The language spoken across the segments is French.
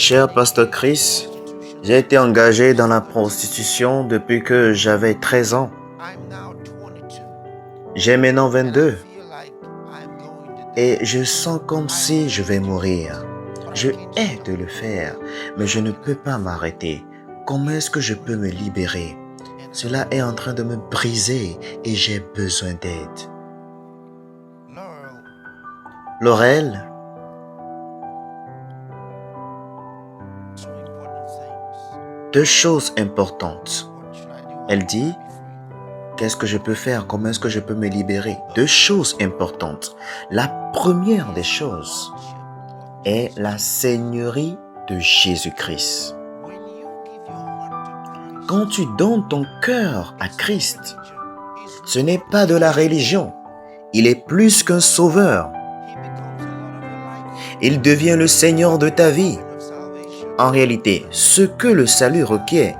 Cher Pasteur Chris, j'ai été engagé dans la prostitution depuis que j'avais 13 ans. J'ai maintenant 22 et je sens comme si je vais mourir. Je hais de le faire, mais je ne peux pas m'arrêter. Comment est-ce que je peux me libérer? Cela est en train de me briser et j'ai besoin d'aide. Laurel, deux choses importantes. Elle dit, qu'est-ce que je peux faire? Comment est-ce que je peux me libérer? Deux choses importantes. La première des choses est la Seigneurie de Jésus-Christ. Quand tu donnes ton cœur à Christ, ce n'est pas de la religion. Il est plus qu'un sauveur. Il devient le Seigneur de ta vie. En réalité, ce que le salut requiert,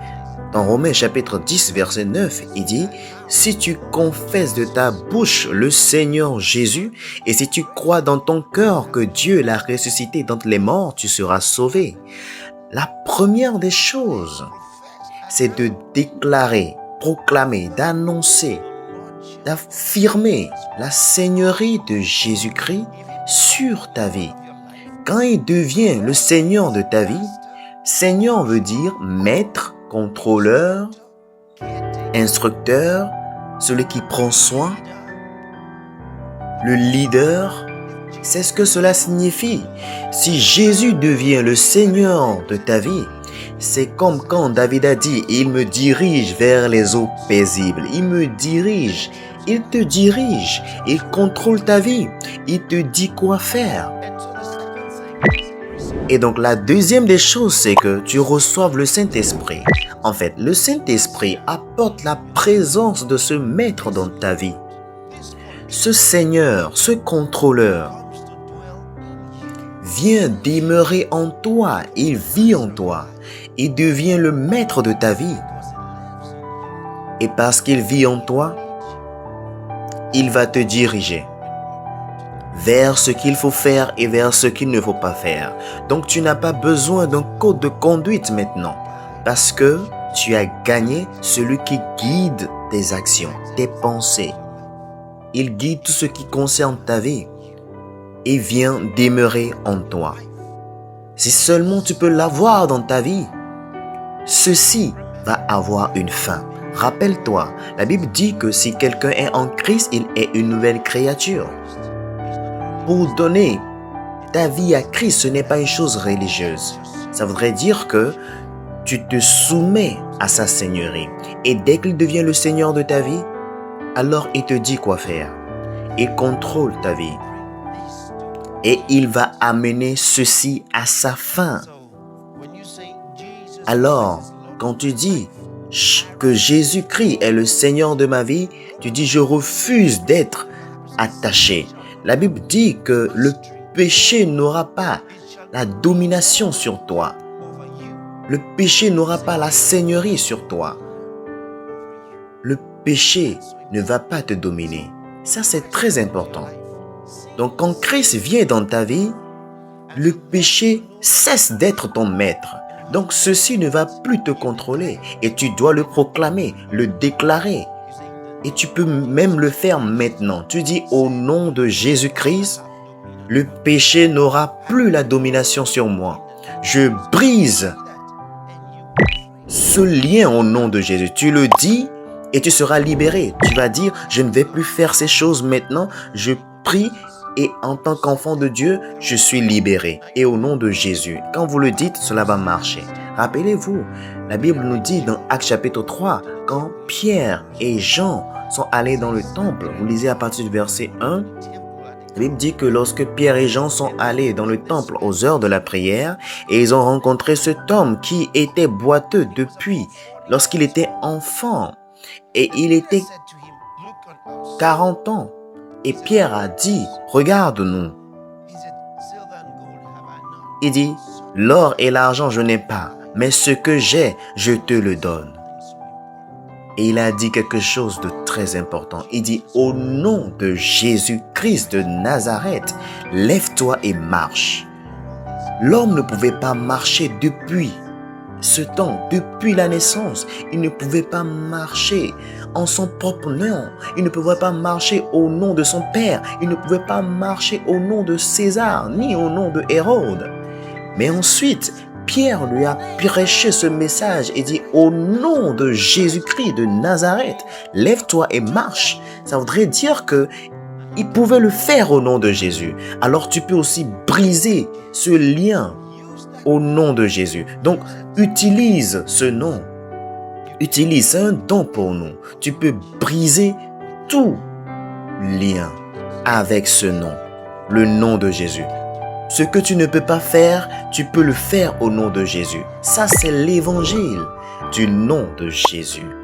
dans Romains chapitre 10, verset 9, il dit, « Si tu confesses de ta bouche le Seigneur Jésus, et si tu crois dans ton cœur que Dieu l'a ressuscité d'entre les morts, tu seras sauvé. » La première des choses, c'est de déclarer, proclamer, d'annoncer, d'affirmer la Seigneurie de Jésus-Christ sur ta vie. Quand il devient le Seigneur de ta vie, Seigneur veut dire maître, contrôleur, instructeur, celui qui prend soin, le leader. C'est ce que cela signifie. Si Jésus devient le Seigneur de ta vie, c'est comme quand David a dit, il me dirige vers les eaux paisibles. Il me dirige, il te dirige, il contrôle ta vie, il te dit quoi faire. Et donc la deuxième des choses, c'est que tu reçoives le Saint-Esprit. En fait, le Saint-Esprit apporte la présence de ce maître dans ta vie. Ce Seigneur, ce contrôleur, vient demeurer en toi, il vit en toi, il devient le maître de ta vie. Et parce qu'il vit en toi, il va te diriger vers ce qu'il faut faire et vers ce qu'il ne faut pas faire. Donc tu n'as pas besoin d'un code de conduite maintenant, parce que tu as gagné celui qui guide tes actions, tes pensées. Il guide tout ce qui concerne ta vie et vient demeurer en toi. Si seulement tu peux l'avoir dans ta vie, ceci va avoir une fin. Rappelle-toi, la Bible dit que si quelqu'un est en Christ, il est une nouvelle créature. Pour donner ta vie à Christ, ce n'est pas une chose religieuse. Ça voudrait dire que tu te soumets à sa seigneurie. Et dès qu'il devient le Seigneur de ta vie, alors il te dit quoi faire. Il contrôle ta vie. Et il va amener ceci à sa fin. Alors, quand tu dis que Jésus-Christ est le Seigneur de ma vie, tu dis je refuse d'être attaché. La Bible dit que le péché n'aura pas la domination sur toi. Le péché n'aura pas la seigneurie sur toi. Le péché ne va pas te dominer. Ça, c'est très important. Donc, quand Christ vient dans ta vie, le péché cesse d'être ton maître. Donc, ceci ne va plus te contrôler et tu dois le proclamer, le déclarer. Et tu peux même le faire maintenant. Tu dis au nom de Jésus-Christ, le péché n'aura plus la domination sur moi. Je brise ce lien au nom de Jésus. Tu le dis et tu seras libéré. Tu vas dire, je ne vais plus faire ces choses maintenant. Je prie et en tant qu'enfant de Dieu, je suis libéré. Et au nom de Jésus, quand vous le dites, cela va marcher. Rappelez-vous, la Bible nous dit dans Actes chapitre 3, quand Pierre et Jean sont allés dans le temple, vous lisez à partir du verset 1, la Bible dit que lorsque Pierre et Jean sont allés dans le temple aux heures de la prière, et ils ont rencontré cet homme qui était boiteux depuis lorsqu'il était enfant, et il était 40 ans. Et Pierre a dit, regarde-nous. Il dit, l'or et l'argent je n'ai pas, mais ce que j'ai, je te le donne. Et il a dit quelque chose de très important. Il dit, au nom de Jésus-Christ de Nazareth, lève-toi et marche. L'homme ne pouvait pas marcher depuis ce temps, depuis la naissance. Il ne pouvait pas marcher en son propre nom. Il ne pouvait pas marcher au nom de son père. Il ne pouvait pas marcher au nom de César, ni au nom de Hérode. Mais ensuite, Pierre lui a prêché ce message et dit: au nom de Jésus-Christ de Nazareth, lève-toi et marche. Ça voudrait dire que il pouvait le faire au nom de Jésus. Alors tu peux aussi briser ce lien au nom de Jésus. Donc, utilise ce nom. Utilise, c'est un don pour nous. Tu peux briser tout lien avec ce nom, le nom de Jésus. Ce que tu ne peux pas faire, tu peux le faire au nom de Jésus. Ça, c'est l'évangile du nom de Jésus.